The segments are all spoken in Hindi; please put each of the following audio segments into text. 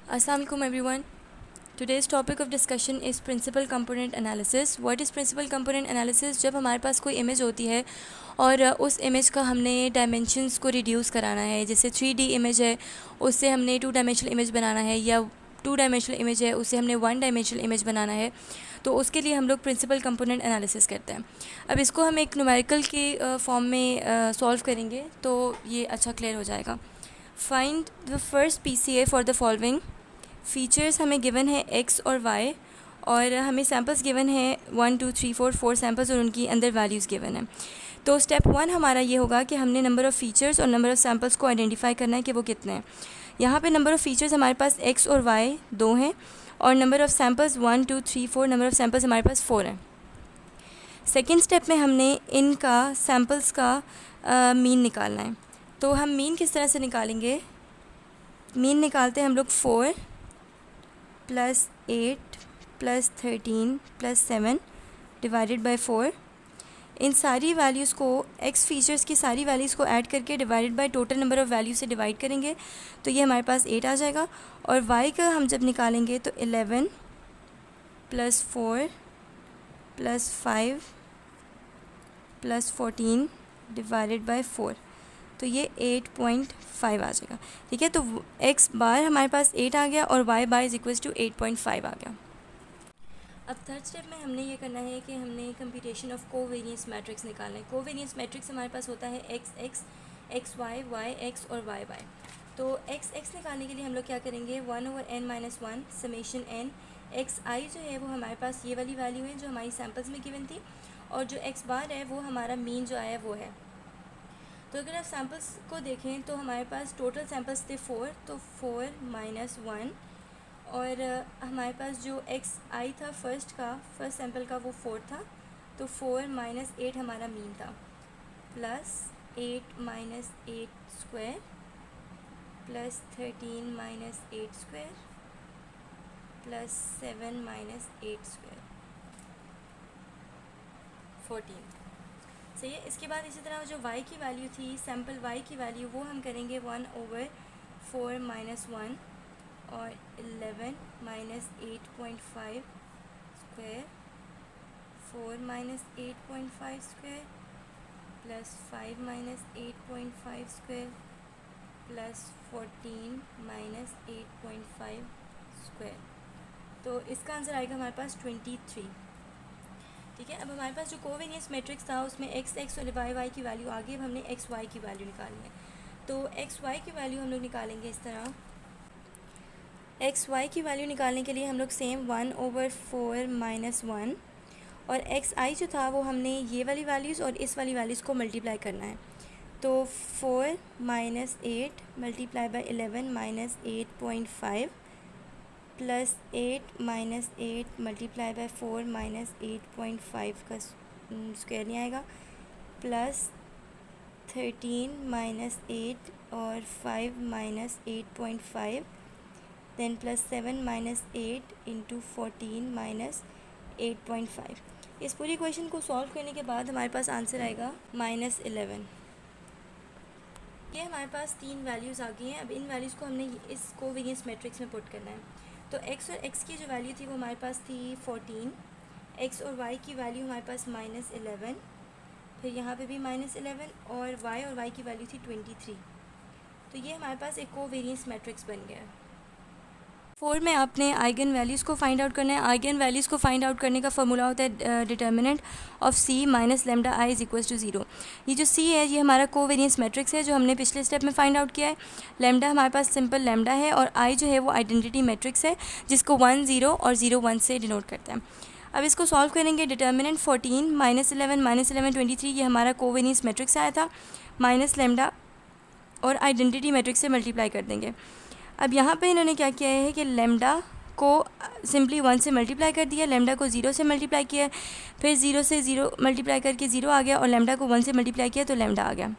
Assalamualaikum everyone. Today's topic of discussion is principal component analysis. What is principal component analysis? जब हमारे पास कोई इमेज होती है और उस इमेज का हमने डायमेंशंस को रिड्यूस कराना है, जैसे 3D इमेज है उससे हमने 2 डायमेंशनल इमेज बनाना है, या 2 डायमेंशनल इमेज है उससे हमने 1 डायमेंशनल इमेज बनाना है, तो उसके लिए हम लोग प्रिंसिपल कंपोनेंट एनालिसिस करते हैं। अब इसको हम एक न्यूमेरिकल के फॉर्म में सॉल्व करेंगे तो ये अच्छा क्लियर हो जाएगा। Find the first PCA for the following. Features हमें गिवन है x और y, और हमें सैम्पल्स गिवन है 1 2 3 4 सैम्पल्स और उनकी अंदर वैल्यूज़ गिवन है। तो स्टेप 1 हमारा ये होगा कि हमने नंबर ऑफ़ फ़ीचर्स और नंबर ऑफ़ सैम्पल्स को आइडेंटिफाई करना है कि वो कितने हैं। यहाँ पे नंबर ऑफ़ फ़ीचर्स हमारे पास x और y 2 हैं, और number of samples 1 2 3 4 number of samples हमारे पास 4 हैं। सेकेंड स्टेप में हमने इनका सैम्पल्स का मीन निकालना है। तो हम मीन किस तरह से निकालेंगे? मीन निकालते हैं हम लोग 4 + 8 + 13 + 7 डिवाइडेड बाय 4। इन सारी वैल्यूज़ को x फीचर्स की सारी वैल्यूज़ को ऐड करके divided by total number of value से डिवाइड करेंगे तो ये हमारे पास 8 आ जाएगा। और y का हम जब निकालेंगे तो 11 + 4 + 5 + 14 डिवाइडेड बाय 4, तो ये 8.5 आ जाएगा। ठीक है, तो x बार हमारे पास 8 आ गया और y बार = 8.5 आ गया। अब थर्ड स्टेप में हमने ये करना है कि हमने कंप्यूटेशन ऑफ कोवेरिएंस मैट्रिक्स निकालना है। कोवेरिएंस मैट्रिक्स हमारे पास होता है x y y x और y y। तो x निकालने के लिए हम लोग क्या करेंगे? 1/n-1 summation n। xi जो है वो हमारे पास ये वाली वैल्यू है जो हमारी सैम्पल्स में गिवन थी, और जो x बार है वो हमारा मीन जो आया वो है। तो अगर आप सैम्पल्स को देखें तो हमारे पास टोटल सैम्पल्स थे 4, तो 4 - 1, और हमारे पास जो xi था फर्स्ट सैम्पल का वो 4 था, तो 4 - 8 हमारा मीन था, plus 8 - 8 square plus 13 - 8 square plus 7 - 8 square 14। सही है। इसके बाद इसी तरह जो y की वैल्यू थी, सैम्पल y की वैल्यू, वो हम करेंगे 1/4 - 1 और 11 - 8.5 square 4 - 8.5 square plus 5 - 8.5 square plus 14 - 8.5 square. तो इसका आंसर आएगा हमारे पास 23। ठीक है, अब हमारे पास जो कोवेरिएंस मैट्रिक्स था उसमें x और y की वैल्यू आ गई। अब हमने xy की वैल्यू निकालनी है, तो xy की वैल्यू हम लोग निकालेंगे इस तरह। xy की वैल्यू निकालने के लिए हम लोग सेम 1/4 - 1, और xi जो था वो हमने ये वाली वैल्यूज़ और इस वाली वैल्यूज़ को मल्टीप्लाई करना है। तो 4 - 8 multiply by 11 - 8.5 plus 8 - 8 multiply by 4 - 8.5 का स्क्वायर नहीं आएगा, प्लस 13 - 8 और 5 - 8.5, देन प्लस 7 - 8 इंटू 14 - 8.5। इस पूरी क्वेश्चन को सॉल्व करने के बाद हमारे पास आंसर आएगा -11। ये हमारे पास 3 वैल्यूज़ आ गई हैं। अब इन वैल्यूज़ को हमने इस कोवेरिएंस मैट्रिक्स में पुट करना है। तो x और x की जो वैल्यू थी वो हमारे पास थी 14, x और y की वैल्यू हमारे पास -11, फिर यहाँ पे भी -11, और y की वैल्यू थी 23। तो ये हमारे पास एक कोवेरिएंस मैट्रिक्स बन गया है। 4 में आपने आइगन वैल्यूज़ को फाइंड आउट करना है। आइगन वैल्यूज़ को फाइंड आउट करने का फॉर्मूला होता है डिटर्मिनेंट ऑफ c - λi = 0। ये जो c है ये हमारा कोवेरिएंस मैट्रिक्स है जो हमने पिछले स्टेप में फाइंड आउट किया है। लैम्डा हमारे पास सिंपल लैम्डा है, और i जो है वो आइडेंटिटी मैट्रिक्स है जिसको 1 0 और 0 1 से डिनोट करता है। अब इसको सॉल्व करेंगे। डिटर्मिनेंट 14 - 11 - 23 ये हमारा कोवेरिएंस मैट्रिक्स आया था, माइनस लैम्डा और आइडेंटिटी मैट्रिक्स से मल्टीप्लाई कर देंगे। अब यहाँ पे इन्होंने क्या किया है कि लैम्डा को सिंपली 1 से मल्टीप्लाई कर दिया, लैम्डा को 0 से मल्टीप्लाई किया, फिर 0 से 0 मल्टीप्लाई करके 0 आ गया, और लैम्डा को 1 से मल्टीप्लाई किया तो लैम्डा आ गया।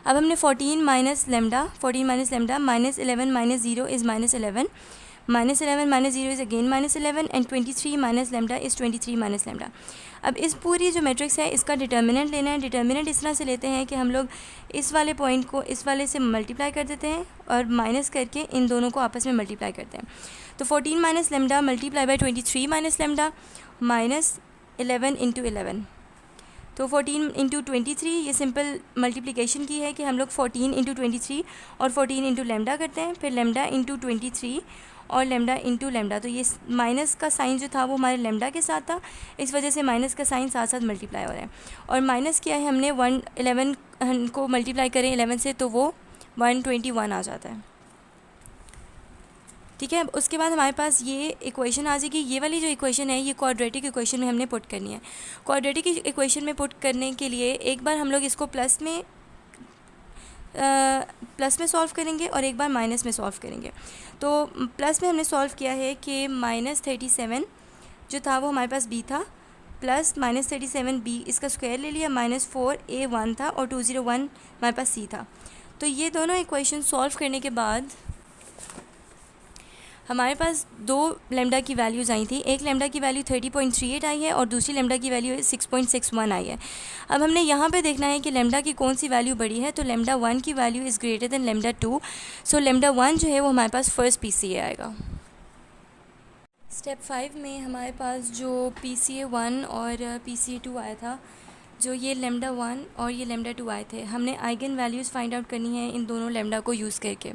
अब हमने 14 - lambda -11 - 0 is -11 -11 minus 0 is again -11 and 23 minus lambda is 23 minus lambda. अब इस पूरी जो मैट्रिक्स है इसका डिटर्मिनेंट लेना है। डिटर्मिनेंट इस तरह से लेते हैं कि हम लोग इस वाले पॉइंट को इस वाले से मल्टीप्लाई कर देते हैं और माइनस करके इन दोनों को आपस में मल्टीप्लाई करते हैं। तो 14 minus lambda multiply by 23 minus lambda minus 11 into 11। तो 14 इंटू 23 ये सिंपल मल्टीप्लिकेशन की है कि हम लोग 14 इंटू 23 और 14 इंटू लेमडा करते हैं, फिर लेमडा इंटू 23 और लेमडा इंटू लेमडा। तो ये माइनस का साइन जो था वो हमारे लेमडा के साथ था, इस वजह से माइनस का साइन साथ साथ मल्टीप्लाई हो रहा है। और माइनस किया है हमने 11 को मल्टीप्लाई करें 11 से तो वो 121 आ जाता है। ठीक है, उसके बाद हमारे पास ये इक्वेशन आ जाएगी। ये वाली जो इक्वेशन है ये क्वाड्रेटिक इक्वेशन में हमने पुट करनी है। क्वाड्रेटिक इक्वेशन में पुट करने के लिए एक बार हम लोग इसको प्लस में सॉल्व करेंगे और एक बार माइनस में सॉल्व करेंगे। तो प्लस में हमने सॉल्व किया है कि -37 जो था वो हमारे पास b था, प्लस -37b इसका स्क्वायर ले लिया, -4a1 था और 201 हमारे पास c था। तो ये दोनों इक्वेशन सॉल्व करने के बाद हमारे पास दो लेमडा की वैल्यूज़ आई थी। एक लेमडा की वैल्यू 30.38 आई है और दूसरी लेमडा की वैल्यू 6.61 आई है। अब हमने यहाँ पे देखना है कि लेमडा की कौन सी वैल्यू बड़ी है। तो लेमडा 1 की value is greater than lambda 2, so lambda 1 जो है वो हमारे पास फर्स्ट PCA आएगा। स्टेप 5 में हमारे पास जो PCA 1 और PCA 2 आया था, जो ये लेमडा 1 और ये लेमडा 2 आए थे, हमने आइगन वैल्यूज़ फाइंड आउट करनी है इन दोनों लेमडा को यूज़ करके।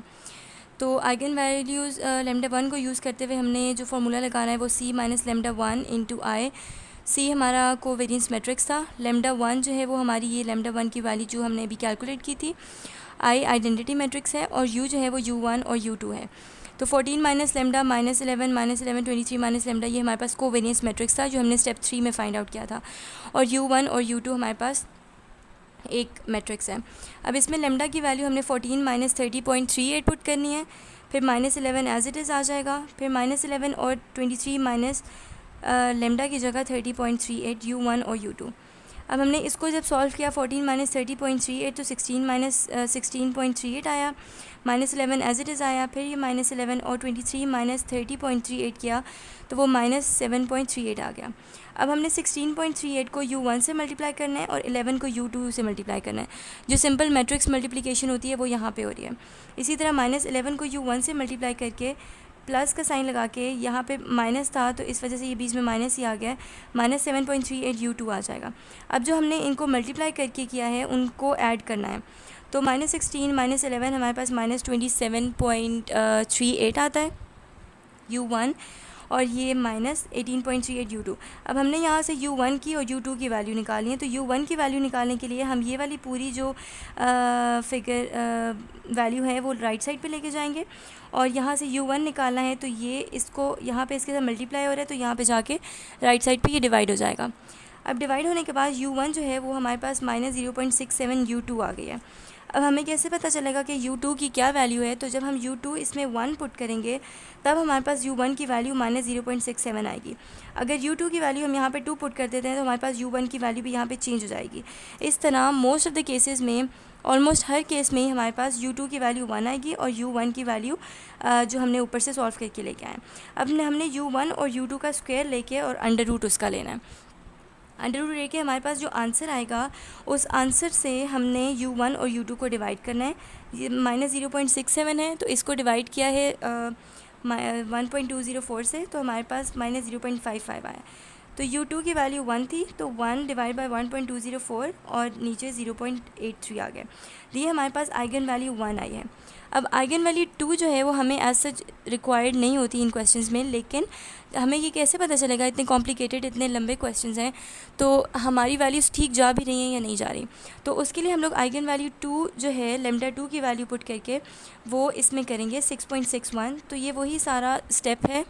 तो आइगन वैल्यूज़ लेमडा 1 को यूज़ करते हुए हमने जो फार्मूला लगाना है वो C माइनस लेमडा 1 इंटू आई। C हमारा कोवेरिएंस मैट्रिक्स था, लेमडा 1 जो है वो हमारी ये लेमडा 1 की वैल्यू जो हमने अभी कैलकुलेट की थी, I आइडेंटिटी मैट्रिक्स है और U जो है वो U1 और U2 है। तो 14 माइनस लेमडा -11 23 माइनस लेमडा ये हमारे पास कोवेरिएंस मैट्रिक्स था जो हमने स्टेप 3 में फाइंड आउट किया था, और U1 और U2 हमारे पास एक मैट्रिक्स है। अब इसमें लेमडा की वैल्यू हमने 14 माइनस 30.38 पुट करनी है, फिर -11 एज इट इज़ आ जाएगा, फिर -11 और 23 माइनस लेमडा की जगह 30.38 U1 और U2। अब हमने इसको जब सॉल्व किया 14 माइनस 30.38 तो 16 माइनस 16.38 आया, -11 एज इट इज़ आया, फिर ये -11 और 23 माइनस 30.38 किया तो वो -7.38 आ गया। अब हमने 16.38 को U1 से मल्टीप्लाई करना है और 11 को U2 से मल्टीप्लाई करना है। जो सिंपल मैट्रिक्स मल्टीप्लिकेशन होती है वो यहाँ पे हो रही है। इसी तरह -11 को U1 से मल्टीप्लाई करके प्लस का साइन लगा के, यहाँ पे माइनस था तो इस वजह से ये बीच में माइनस ही आ गया है, -7.38 U2 आ जाएगा। अब जो हमने इनको मल्टीप्लाई करके किया है उनको ऐड करना है। तो -16 -11 हमारे पास -27.38 आता है U1 और ये -18.38 U2। अब हमने यहाँ से U1 की और U2 की वैल्यू निकालनी है। तो U1 की वैल्यू निकालने के लिए हम ये वाली पूरी जो वैल्यू है वो राइट साइड पे लेके जाएंगे और यहाँ से U1 निकालना है तो ये इसको यहाँ पे इसके साथ मल्टीप्लाई हो रहा है तो यहाँ पे जाके राइट साइड पे ये डिवाइड हो जाएगा। अब डिवाइड होने के बाद U1 जो है वो हमारे पास -0.67 U2 आ गई है। अब हमें कैसे पता चलेगा कि U2 की क्या वैल्यू है? तो जब हम U2 इसमें 1 पुट करेंगे तब हमारे पास U1 की वैल्यू -0.67 आएगी। अगर U2 की वैल्यू हम यहाँ पे 2 पुट कर देते हैं तो हमारे पास U1 की वैल्यू भी यहाँ पे चेंज हो जाएगी। इस तरह मोस्ट ऑफ़ द केसेस में, ऑलमोस्ट हर केस में हमारे पास U2 की वैल्यू 1 आएगी और U1 की वैल्यू जो हमने ऊपर से सॉल्व करके लेके आए। अब हमने U1 और U2 का स्क्वायर लेके और अंडर रूट उसका लेना है। अंडर रूट लेके हमारे पास जो आंसर आएगा उस आंसर से हमने U1 और U2 को डिवाइड करना है। ये -0.67 है तो इसको डिवाइड किया है 1.204 से, तो हमारे पास -0.55 आया। तो U2 की वैल्यू 1 थी तो 1 डिवाइड बाई 1.204 और नीचे 0.83 आ गया। ये हमारे पास आइगन वैल्यू 1 आई है। अब आइगन वैल्यू 2 जो है वो हमें एज सच रिक्वायर्ड नहीं होती इन क्वेश्चंस में, लेकिन हमें ये कैसे पता चलेगा? इतने कॉम्प्लिकेटेड, इतने लंबे क्वेश्चंस हैं तो हमारी वैल्यूज़ ठीक जा भी रही हैं या नहीं जा रही। तो उसके लिए हम लोग आइगन वैल्यू 2 जो है लेमडा 2 की वैल्यू पुट करके वो इसमें करेंगे 6.61। तो ये वही सारा स्टेप है,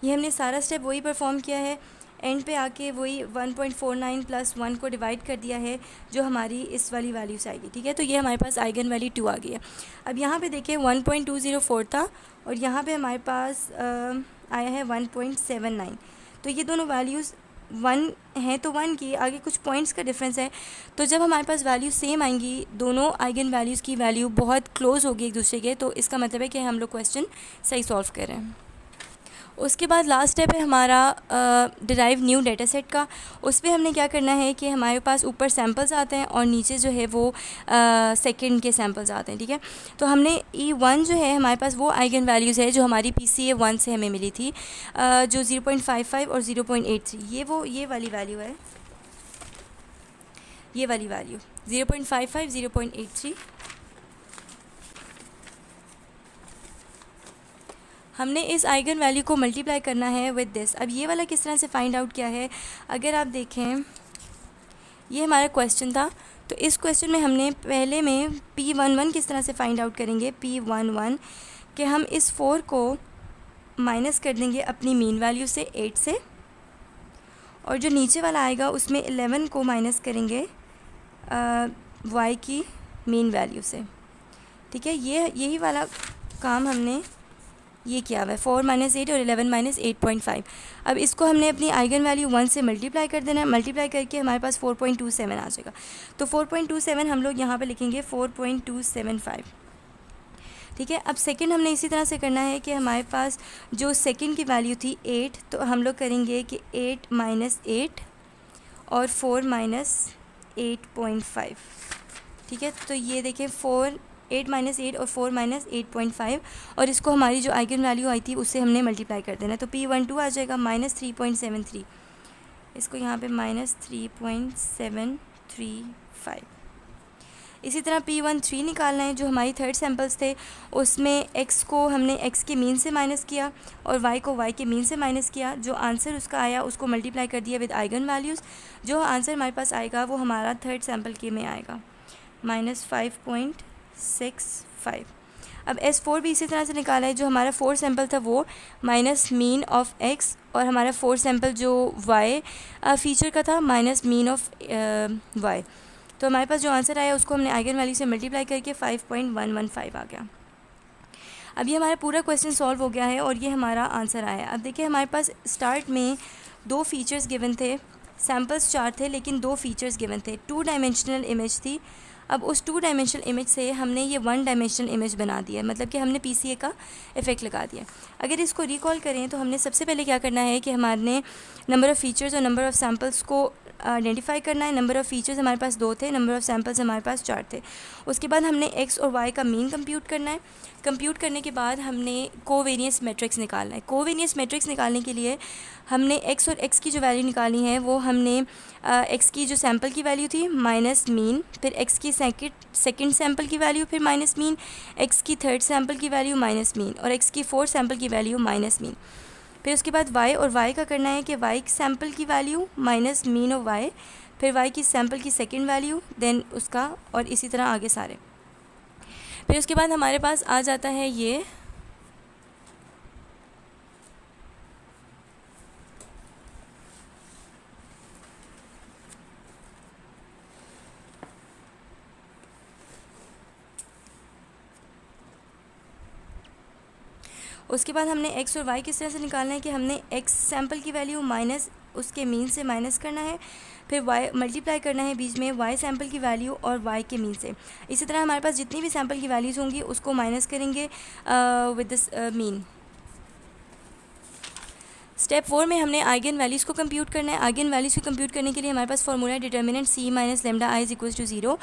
ये हमने सारा स्टेप वही परफॉर्म किया है। एंड पे आके वही 1.49 प्लस 1 को डिवाइड कर दिया है जो हमारी इस वाली वैल्यू से आएगी। ठीक है, तो ये हमारे पास आइगन वैल्यू 2 आ गई है। अब यहाँ पे देखिए 1.204 था और यहाँ पे हमारे पास आया है 1.79। तो ये दोनों वैल्यूज़ 1 है तो 1 की आगे कुछ पॉइंट्स का डिफरेंस है, तो जब हमारे पास वैल्यू सेम आएंगी, दोनों आइगन वैल्यूज़ की वैल्यू बहुत क्लोज होगी एक दूसरे के, तो इसका मतलब है कि हम लोग क्वेश्चन सही सॉल्व कर रहे हैं। उसके बाद लास्ट स्टेप है हमारा डिराइव न्यू डेटा सेट का। उस पर हमने क्या करना है कि हमारे पास ऊपर सैम्पल्स आते हैं और नीचे जो है वो सेकंड के सैम्पल्स आते हैं, ठीक है। तो हमने E1 जो है हमारे पास वो आइगन वैल्यूज़ है जो हमारी PCA1 से हमें मिली थी, जो 0.55 और 0.83, ये वाली वैल्यू है, ये वाली वैल्यू 0.55 0.83 हमने इस आइगन वैल्यू को मल्टीप्लाई करना है विद दिस। अब ये वाला किस तरह से फाइंड आउट किया है, अगर आप देखें ये हमारा क्वेश्चन था, तो इस क्वेश्चन में हमने पहले में P11 किस तरह से फाइंड आउट करेंगे, P11 कि हम इस 4 को माइनस कर देंगे अपनी मीन वैल्यू से 8 से, और जो नीचे वाला आएगा उसमें 11 को माइनस करेंगे y की मीन वैल्यू से, ठीक है। यही वाला काम हमने ये किया हुआ है, 4 - 8 और 11 - 8.5। अब इसको हमने अपनी आइगन वैल्यू 1 से मल्टीप्लाई कर देना है, मल्टीप्लाई करके हमारे पास 4.27 आ जाएगा। तो 4.27 हम लोग यहाँ पे लिखेंगे 4.275, ठीक है। अब सेकंड हमने इसी तरह से करना है कि हमारे पास जो सेकंड की वैल्यू थी 8, तो हम लोग करेंगे कि 8 - 8 और 4 - 8.5, ठीक है। तो ये देखें 8 - 8 और 4 - 8.5, और इसको हमारी जो आइगन वैल्यू आई थी उससे हमने मल्टीप्लाई कर देना है। तो P12 आ जाएगा -3.73, इसको यहाँ पे -3.735। इसी तरह P13 निकालना है, जो हमारी थर्ड सैम्पल्स थे उसमें x को हमने x के मीन से माइनस किया और y को y के मीन से माइनस किया। जो आंसर उसका आया उसको मल्टीप्लाई कर दिया विद आइगन वैल्यूज़। जो आंसर हमारे पास आएगा वो हमारा थर्ड सैम्पल के में आएगा -5.65। अब S4 भी इसी तरह से निकाला है, जो हमारा 4 सैम्पल था वो माइनस मीन ऑफ x, और हमारा 4 सैम्पल जो y फीचर का था माइनस मीन ऑफ y। तो हमारे पास जो आंसर आया उसको हमने आइगन वैल्यू से मल्टीप्लाई करके 5.115 आ गया। अब ये हमारा पूरा क्वेश्चन सॉल्व हो गया है और ये हमारा आंसर आया। अब देखिए हमारे पास स्टार्ट में 2 फीचर्स गिवन थे, सैम्पल्स 4 थे लेकिन 2 फीचर्स गिवन थे, 2 डायमेंशनल इमेज थी। अब उस 2 डायमेंशनल इमेज से हमने ये 1 डायमेंशनल इमेज बना दिया, मतलब कि हमने PCA का इफ़ेक्ट लगा दिया। अगर इसको रिकॉल करें तो हमने सबसे पहले क्या करना है कि हमारे नंबर ऑफ़ फीचर्स और नंबर ऑफ़ सैम्पल्स को आइडेंटिफाई करना है। नंबर ऑफ़ फीचर्स हमारे पास 2 थे, नंबर ऑफ़ सैम्पल्स हमारे पास 4 थे। उसके बाद हमने x और y का मीन कंप्यूट करना है। कंप्यूट करने के बाद हमने कोवेरियंस मैट्रिक्स निकालना है। कोवेरियंस मैट्रिक्स निकालने के लिए हमने x और x की जो वैल्यू निकालनी है वो हमने x की जो सैम्पल की वैल्यू थी माइनस मीन, फिर x की सेकंड सैम्पल की वैल्यू फिर माइनस मीन, x की थर्ड सैम्पल की वैल्यू माइनस मीन और x की फोर्थ सैम्पल की वैल्यू माइनस मीन। फिर उसके बाद y और y का करना है कि y सैम्पल की value minus mean of y, फिर y की सैम्पल की सेकंड वैल्यू, देन उसका, और इसी तरह आगे सारे। फिर उसके बाद हमारे पास आ जाता है ये उसके बाद हमने x और y किस तरह से निकालना है कि हमने x सैम्पल की वैल्यू माइनस उसके मीन से माइनस करना है, फिर y मल्टीप्लाई करना है बीच में y सैम्पल की वैल्यू और y के मीन से। इसी तरह हमारे पास जितनी भी सैम्पल की वैल्यूज़ होंगी उसको माइनस करेंगे विद दिस मीन। स्टेप 4 में हमने आइगन वैल्यूज़ को कंप्यूट करना है। आइगन वैल्यूज़ को कंप्यूट करने के लिए हमारे पास फॉर्मूला है determinant c minus lambda i is equals to 0,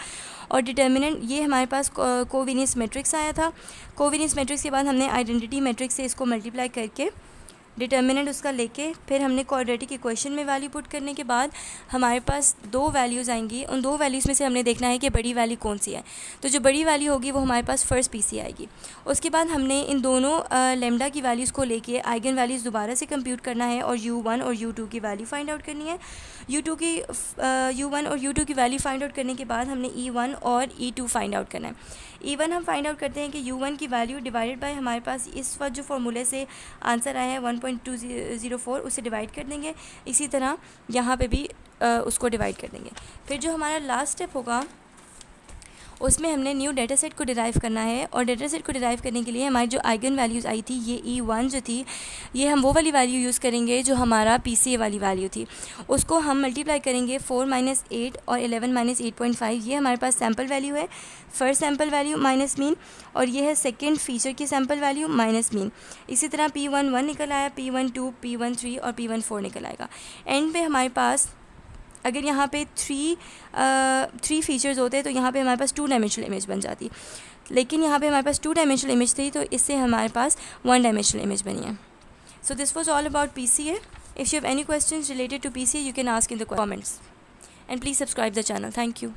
और डिटर्मिनेंट ये हमारे पास कोवेरियंस मैट्रिक्स आया था। कोवेरियंस मैट्रिक्स के बाद हमने आइडेंटिटी मैट्रिक्स से इसको मल्टीप्लाई करके डिटर्मिनेंट उसका लेके फिर हमने क्वाड्रेटिक इक्वेशन में वैल्यू पुट करने के बाद हमारे पास 2 वैल्यूज़ आएंगी। उन 2 वैल्यूज़ में से हमने देखना है कि बड़ी वैल्यू कौन सी है, तो जो बड़ी वैल्यू होगी वो हमारे पास फर्स्ट PCA आएगी। उसके बाद हमने इन दोनों लेमडा की वैल्यूज़ को लेके आइगन वैल्यूज़ दोबारा से कंप्यूट करना है और U1 और U2 की वैल्यू फाइंड आउट करनी है। U1 और U2 की वैल्यू फाइंड आउट करने के बाद हमने E1 और E2 फाइंड आउट करना है। E1 हम फाइंड आउट करते हैं कि U1 की वैल्यू डिवाइडेड बाय हमारे पास इस वक्त जो फार्मूले से आंसर आया है 1.204 उसे डिवाइड कर देंगे। इसी तरह यहाँ पे भी उसको डिवाइड कर देंगे। फिर जो हमारा लास्ट स्टेप होगा उसमें हमने न्यू डाटा सेट को डिराइव करना है, और डाटा सेट को डिराइव करने के लिए हमारी जो आइगन वैल्यूज़ आई थी, ये E1 जो थी, ये हम वो वाली वैल्यू यूज़ करेंगे जो हमारा PCA वाली वैल्यू थी। उसको हम मल्टीप्लाई करेंगे 4 - 8 और 11 - 8.5। ये हमारे पास सैम्पल वैल्यू है, first sample value minus mean, और ये है सेकेंड फीचर की सैम्पल वैल्यू माइनस मीन। इसी तरह P11 निकल आया, P12, P13 और P14 निकल आएगा। एंड पे हमारे पास अगर यहाँ पे थ्री फीचर्स होते तो यहाँ पे हमारे पास 2 डायमेंशनल इमेज बन जाती, लेकिन यहाँ पे हमारे पास 2 डायमेंशनल इमेज थी, तो इससे हमारे पास 1 डायमेंशनल इमेज बनी है। So this was all about PCA. If you have any questions related to PCA, you can ask in the comments. And please subscribe the channel. Thank you.